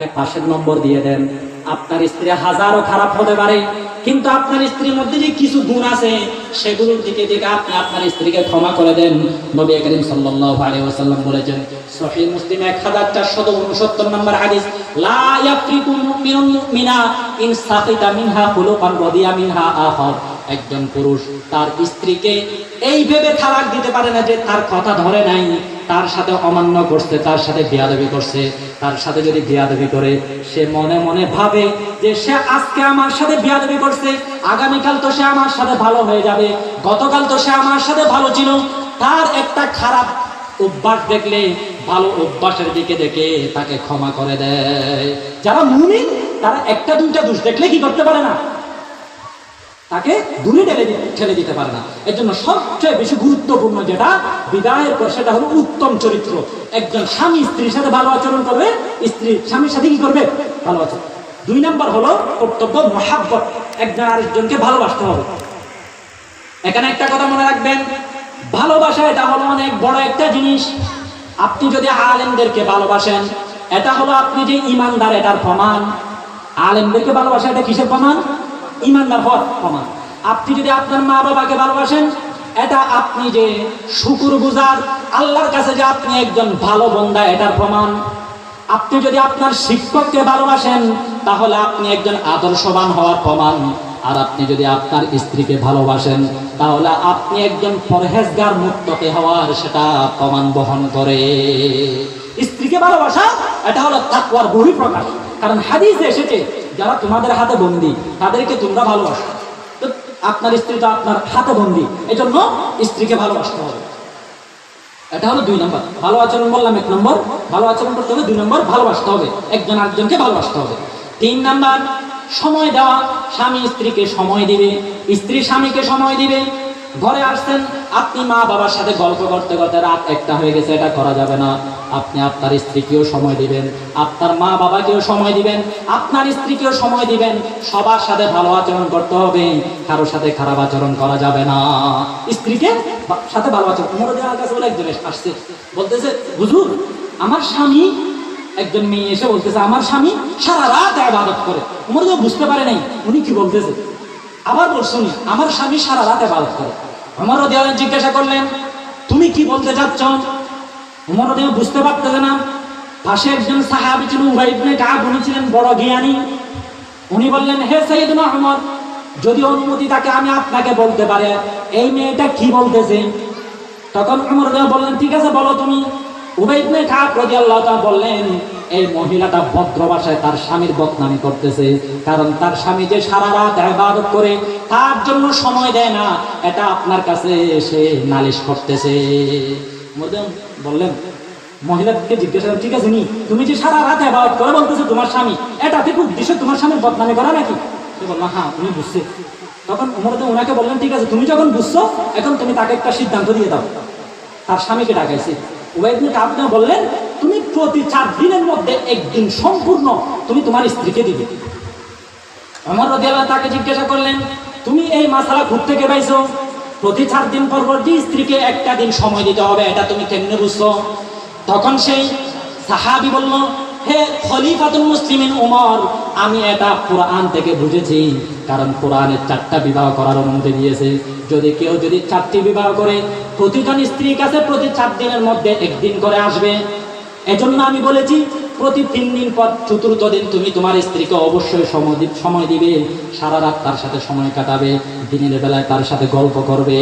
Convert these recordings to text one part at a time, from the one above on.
পাশের নম্বর দিয়ে দেন। আপনার স্ত্রী হাজারো খারাপ হতে পারে, কিন্তু আপনার স্ত্রীর মধ্যে যে কিছু গুণ আছে সেগুলোর দিকে দিকে আপনি আপনার স্ত্রীকে ক্ষমা করে দেন। নবী করিম সাল্লাল্লাহু আলাইহি ওয়াসাল্লাম বলেছেন, সহিহ মুসলিম 1469 নম্বর হাদিস, লা ইয়াফরিকু মুমিনুন মুমিনা ইন সাকিতা মিনহা খুলুকান রাদিয়া মিনহা আখার। একজন পুরুষ তার স্ত্রীকে এই ভেবে তালাক দিতে পারে না যে তার কথা ধরে নাই, তার সাথে অমান্য করছে, তার সাথে বেয়াদবি করছে। তার সাথে যদি বেয়াদবি করে, সে মনে মনে ভাবে যে সে আজকে আমার সাথে বেয়াদবি করছে, আগামীকাল তো সে আমার সাথে ভালো হয়ে যাবে, গতকাল তো সে আমার সাথে ভালো ছিল। তার একটা খারাপ অভ্যাস দেখলে ভালো অভ্যাসের দিকে দেখে তাকে ক্ষমা করে দেয়। যারা মুমিন তারা একটা দুইটা দোষ দেখলে কি করতে পারে না, তাকে দূরে ঠেলে দিতে পারে না। এর জন্য সবচেয়ে বেশি গুরুত্বপূর্ণ যেটা বিদায়ের পর, সেটা হলো উত্তম চরিত্র। একজন স্বামী স্ত্রীর সাথে ভালো আচরণ করবে, স্ত্রী স্বামীর সাথে কি করবে, ভালো আচরণ। 2 নম্বর হলো কর্তব্য মহাব্বত, একজন আরেকজনকে ভালোবাসতে হবে। এখানে একটা কথা মনে রাখবেন, ভালোবাসা এটা হলো অনেক বড় একটা জিনিস। আপনি যদি আলেমদেরকে ভালোবাসেন, এটা হলো আপনি যে ইমানদার এটার প্রমাণ। আলেমদেরকে ভালোবাসা এটা কিসের প্রমাণ? ইমানদার হওয়ার প্রমাণ। আপনি যদি আপনার মা বাবাকে ভালোবাসেন, এটা আপনি যে শুকরগুজার, আল্লাহর কাছে যে আপনি একজন ভালো বান্দা এটার প্রমাণ। আপনি যদি আপনার শিক্ষককে ভালোবাসেন, তাহলে আপনি একজন আদর্শবান হওয়ার প্রমাণ। আর আপনি যদি আপনার স্ত্রীকে ভালোবাসেন, তাহলে আপনি একজন পরহেজগার মুত্তাকি হওয়ার সেটা প্রমাণ বহন করে। স্ত্রীকে ভালোবাসা এটা হলো তাকওয়ার বহিঃপ্রকাশ। কারণ হাদিসে এসেছে, যারা তোমাদের হাতে বন্দী তাদেরকে তোমরা ভালোবাসো। তো আপনার স্ত্রী তো আপনার হাতে বন্দী, এই জন্য স্ত্রীকে ভালোবাসতে হবে। এটা হলো 2 নম্বর। ভালো আচরণ বললাম 1 নম্বর, ভালো আচরণ করতে হবে। 2 নম্বর, ভালোবাসতে হবে, একজন আরেকজনকে ভালোবাসতে হবে। 3 নম্বর, সময় দেওয়া। স্বামী স্ত্রীকে সময় দিবে, স্ত্রী স্বামীকে সময় দিবে। ঘরে আসছেন, আপনি মা বাবার সাথে গল্প করতে করতে রাত 1টা হয়ে গেছে, এটা করা যাবে না। আপনি আপনার স্ত্রীকেও সময় দিবেন, আপনার মা বাবাকেও সময় দিবেন, আপনার স্ত্রীকেও সময় দিবেন। সবার সাথে ভালো আচরণ করতে হবে, কারোর সাথে খারাপ আচরণ করা যাবে না। স্ত্রীকে সাথে ভালো আচরণ। উমর রাদিয়াল্লাহু কাছে বলে একজন আসছে, বলতেছে, হুজুর আমার স্বামী, একজন মেয়ে এসে বলতেছে আমার স্বামী সারা রাত ইবাদত করে। উমর বুঝতে পারে নাই উনি কি বলতেছে, আবার বলছেন আমার স্বামী সারা রাত ইবাদত করে। উমর রাদিয়াল্লাহু জিজ্ঞাসা করলেন, তুমি কি বলতে চাচ্ছ? উমর রাদিয়াল্লাহু বুঝতে পারতেছে না। পাশে একজন সাহাবী ছিলেন, উবাই ইবনে কাব, উনি ছিলেন বড় জ্ঞানী। উনি বললেন, হে সাইয়েদনা উমর, যদি অনুমতি থাকে আমি আপনাকে বলতে পারি এই মেয়েটা কি বলতেছে। তখন উমর রাদিয়াল্লাহু বললেন, ঠিক আছে বলো তুমি। উবাই ইবনে কাব রাদিয়াল্লাহু তাআলা বললেন, এই মহিলাটা ভদ্র ভাষায় তার স্বামীর বদনামি করতেছে, কারণ তার স্বামী যে সারা রাত ইবাদত করে তার জন্য সময় দেয় না, এটা আপনার কাছে এসে নালিশ করতেছে। বললেন, মহিলাকে জিজ্ঞাসা করেন, ঠিক আছে নি, তুমি যে সারা রাত ইবাদত করে বলতেছো তোমার স্বামী, এটা ঠিক উদ্দেশ্য তোমার স্বামীর বদনামি করা নাকি? সে বলল, হ্যাঁ উনি বুঝছে। তখন উমর ওনাকে বললেন, ঠিক আছে তুমি যখন বুঝছো, এখন তুমি তাকে একটা সিদ্ধান্ত দিয়ে দাও। তার স্বামীকে ডাকাইছে। উবাই ইবনে কাব বললেন, তুমি প্রতি 4 দিনের মধ্যে 1 দিন সম্পূর্ণ তুমি তোমার স্ত্রীকে দিবে। উমর রাদিয়াল্লাহু তাকে জিজ্ঞাসা করলেন, তুমি এই মাসালা খুব থেকে পাইছো? প্রতি 4 দিন পর পর যে স্ত্রীকে একটা দিন সময় দিতে হবে, এটা তুমি কেমনে বুঝছো? তখন সেই সাহাবী বলল, হে খলিফাতুল মুসলিমিন উমর, আমি এটা কোরআন থেকে বুঝেছি। কারণ কোরআনে 4টা বিবাহ করার অনুমতি দিয়েছে। যদি কেউ 4টি বিবাহ করে, প্রতিজন স্ত্রীর কাছে প্রতি 4 দিনের মধ্যে 1 দিন করে আসবে। এজন্য আমি বলেছি প্রতি 3 দিন পর 4র্থ দিন তুমি তোমার স্ত্রীকে অবশ্যই সময় দিবে, সারা রাত তার সাথে সময় কাটাবে, দিনের বেলায় তার সাথে গল্প করবে।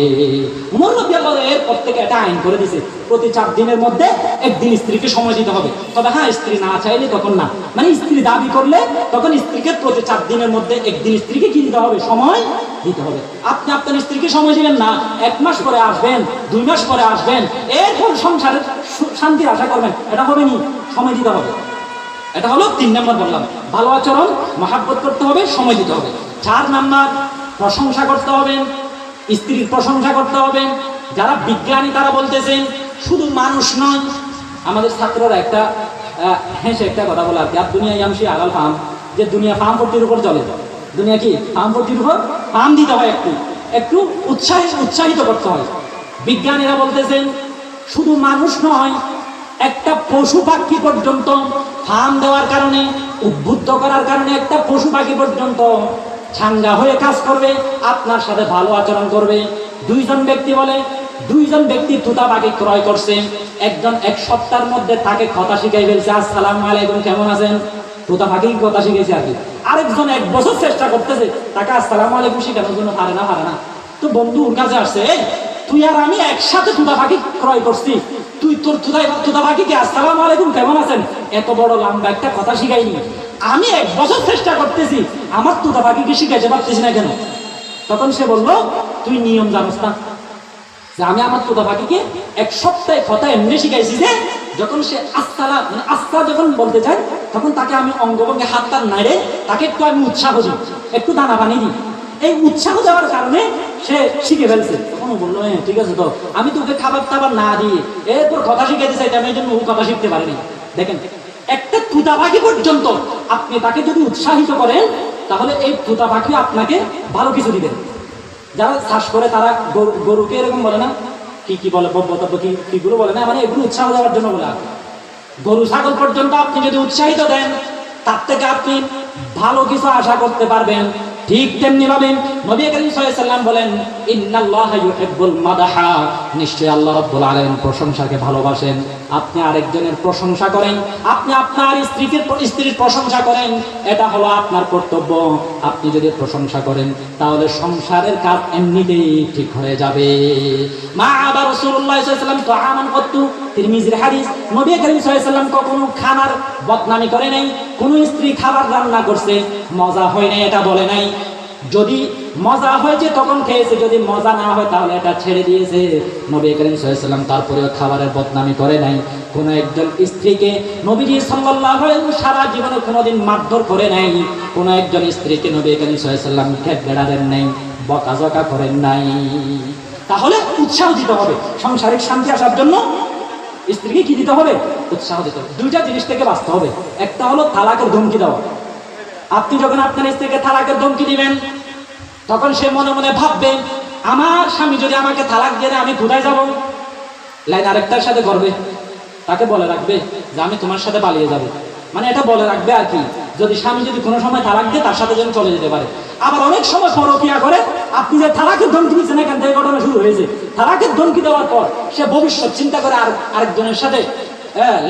উমর রাদিয়াল্লাহু এর প্রত্যেকে এটা আইন করে দিয়েছে, প্রতি 4 দিনের মধ্যে 1 দিন স্ত্রীকে সময় দিতে হবে। তবে হ্যাঁ, স্ত্রী না চাইলে তখন না, মানে স্ত্রী দাবি করলে তখন স্ত্রীকে প্রতি 4 দিনের মধ্যে 1 দিন স্ত্রীকে কি দিতে হবে, সময় দিতে হবে। আপনি আপনার স্ত্রীকে সময় দিবেন না, 1 মাস পরে আসবেন, 2 মাস পরে আসবেন, এরপর সংসারের শান্তির আশা করবেন, এটা হবে নি। সময় দিতে হবে। এটা হলো 3 নম্বর বললাম, ভালো আচরণ, মহাব্বত করতে হবে, সময় দিতে হবে। 4 নম্বর, প্রশংসা করতে হবে, স্ত্রীর প্রশংসা করতে হবে। যারা বিজ্ঞানী তারা বলতেছেন শুধু মানুষ নয়, আমাদের ছাত্ররা একটা হেসে একটা কথা বলে আর কি, আর দুনিয়া ইয়ামশি আগাল ফাম, যে দুনিয়া ফার্ম ভর্তির উপর চলে। দুনিয়া কি ফার্ম ভর্তির উপর, ফার্ম দিতে হয়, একটু উৎসাহিত করতে হয়। বিজ্ঞানীরা বলতেছেন শুধু মানুষ নয়, একটা পশু পাখি পর্যন্ত ফার্ম দেওয়ার কারণে, উদ্বুদ্ধ করার কারণে একটা পশু পাখি পর্যন্ত ছাঙ্গা হয়ে কাজ করবে, আপনার সাথে ভালো আচরণ করবে। দুইজন ব্যক্তি তুতা পাখি ক্রয় করছে, একজন এক সপ্তাহের মধ্যে তাকে কথা শিখাই ফেলছে, আসসালামু আলাইকুম, কেমন আছেন, তুতা পাখি কথা শিখেছে আর কি। আরেকজন 1 বছর চেষ্টা করতেছে, তাকে আসসালামু আলাইকুম শিখানোর জন্য পারে না। তো বন্ধু ওর কাছে আসছে, তুই আর আমি একসাথে তুতা পাখি ক্রয় করছি, তুই তোর তুতা পাখিকে আসসালামু আলাইকুম কেমন আছেন এত বড় লম্বা একটা কথা শিখাইনি, আমি 1 বছর চেষ্টা করতেছি, আমার তুতা পাখিকে শিখাইতে পারতেছি না কেন? তখন সে বলল, তুই নিয়ম জানোস না যে আমি আমার তুতা পাখিকে 1 সপ্তাহে কথা এমনি শিখাইছি যে যখন সে আস্তা যখন বলতে চায় তখন তাকে আমি অঙ্গভঙ্গে হাত তার নাড়ে তাকে একটু আমি উৎসাহ দিই, একটু দানা পানি দিই। এই উৎসাহ দেওয়ার কারণে সে শিখে ফেলছে। তখন ও বললো, হ্যাঁ ঠিক আছে, তো আমি তোকে খাবার টাবার না দিয়ে এরপর কথা শিখাইতে চাইতাম, এই জন্য ও কথা শিখতে পারেনি। দেখেন, একটা তুতা পাখি পর্যন্ত আপনি তাকে যদি উৎসাহিত করেন তাহলে এই তুতা পাখি আপনাকে ভালো কিছু দিবেন। যারা চাষ করে তারা গরুকে এরকম বলে না, কি বলে, কিগুলো বলে না, মানে এগুলো উৎসাহ দেওয়ার জন্য বলে। গরু ছাগল পর্যন্ত আপনি যদি উৎসাহিত দেন তার থেকে আপনি ভালো কিছু আশা করতে পারবেন। ঠিক তেমনি ভাবে নবী করিম সাল্লাল্লাহু আলাইহি ওয়াসাল্লাম বলেন, ইন্নাল্লাহা ইউহিব্বুল মাদাহা, নিশ্চয়ই আল্লাহ রাব্বুল আলামিন প্রশংসাকে ভালোবাসেন। আপনি আরেকজনের প্রশংসা করেন, আপনি আপনার স্ত্রীর প্রশংসা করেন, এটা হলো আপনার কর্তব্য। আপনি যদি প্রশংসা করেন তাহলে সংসারের কাজ এমনিতেই ঠিক হয়ে যাবে। মা আবা রাসূলুল্লাহ সাল্লাল্লাহু আলাইহি ওয়াসাল্লাম তাআমান কত্তু, তিরমিজির হাদিস, নবী করিম সাল্লাল্লাহু আলাইহি ওয়াসাল্লাম কখনো খানার বদনামি করে নাই, কোন স্ত্রী খাবার রান্না করছে মজা হয় নাই এটা বলে নাই। যদি মজা হয়েছে তখন খেয়েছে, যদি মজা না হয় তাহলে এটা ছেড়ে দিয়েছে। নবী করিম সাল্লাল্লাহু আলাইহি ওয়াসাল্লাম তারপরেও খাবারের বদনামি করে নাই। কোন একজন স্ত্রীকে নবীজি সাল্লাল্লাহু আলাইহি ওয়াসাল্লাম সারা জীবনে কোনোদিন মারধর করে নাই। কোন একজন স্ত্রীকে নবী করিম সাল্লাল্লাহু আলাইহি ওয়াসাল্লাম খেদ বেড়া দেন নাই, বকাঝকা করেন নাই। তাহলে উৎসাহ দিতে হবে সাংসারিক শান্তি আসার জন্য। স্ত্রীকে কি দিতে হবে? উৎসাহ দিতে হবে। 2টা জিনিস থেকে বাঁচতে হবে। একটা হলো তালাকের ধমকি দেওয়া। আপনি যখন আপনার স্ত্রীকে তালাকের ধমকি দিবেন তখন সে মনে মনে ভাববে, আমার স্বামী যদি আমাকে তালাক দিয়ে দেয় আমি কোথায় যাব? লাইন আরেকটার সাথে করবে, তাকে বলে রাখবে যে আমি তোমার সাথে পালিয়ে যাব, মানে এটা বলে রাখবে আর কি, যদি স্বামী যদি কোনো সময় তালাক দিয়ে তার সাথে যেন চলে যেতে পারে। আবার অনেক সময় পরকীয়া করে, আপনি যে তালাকের ধমকি দিচ্ছেন এখান থেকে ঘটনা শুরু হয়েছে। তালাকের ধমকি দেওয়ার পর সে ভবিষ্যৎ চিন্তা করে আরেকজনের সাথে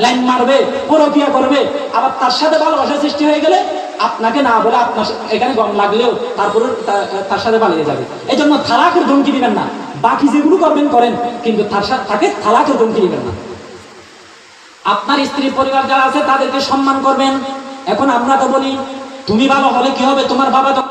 লাইন মারবে, পরকীয়া করবে, আবার তার সাথে ভালোবাসা সৃষ্টি হয়ে গেলে আপনাকে না বলে আপনার এখানে গম লাগলেও তারপরে তার সাথে পালিয়ে যাবে। এই জন্য তালাকের ধমকি দিবেন না। বাকি যেগুলো করবেন করেন, কিন্তু তাকে তালাকের ধমকি দিবেন না। আপনার স্ত্রী পরিবার যারা আছে তাদেরকে সম্মান করবেন। এখন আমরা তো বলি, তুমি ভালো হলে কি হবে, তোমার বাবা তো